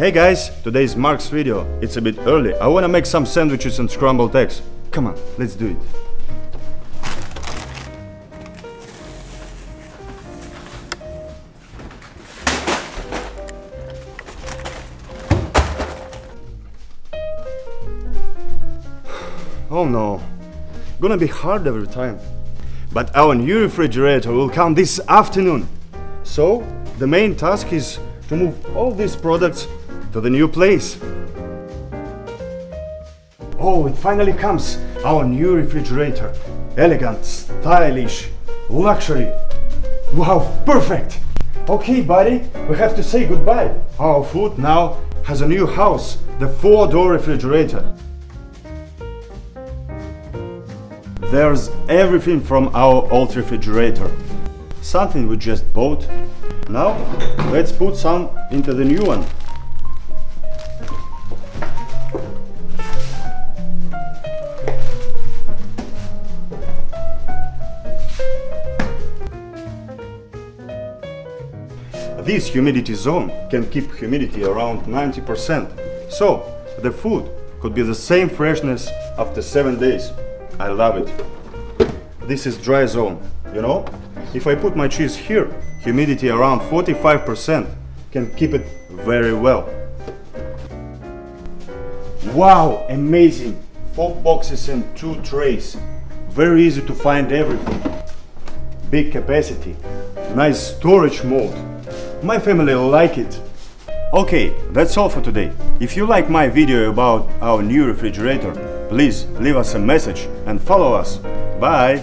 Hey guys, today's Mark's video. It's a bit early. I wanna make some sandwiches and scrambled eggs. Come on, let's do it. Oh no, gonna be hard every time. But our new refrigerator will come this afternoon. So, the main task is to move all these products to the new place. Oh, it finally comes! Our new refrigerator. Elegant, stylish, luxury. Wow, perfect! Okay, buddy, we have to say goodbye. Our food now has a new house, the 4-door refrigerator. There's everything from our old refrigerator. Something we just bought. Now, let's put some into the new one. This humidity zone can keep humidity around 90%. So, the food could be the same freshness after 7 days. I love it. This is dry zone, you know? If I put my cheese here, humidity around 45% can keep it very well. Wow, amazing! 4 boxes and 2 trays. Very easy to find everything. Big capacity, nice storage mode. My family like it. Okay, that's all for today. If you like my video about our new refrigerator, please leave us a message and follow us. Bye!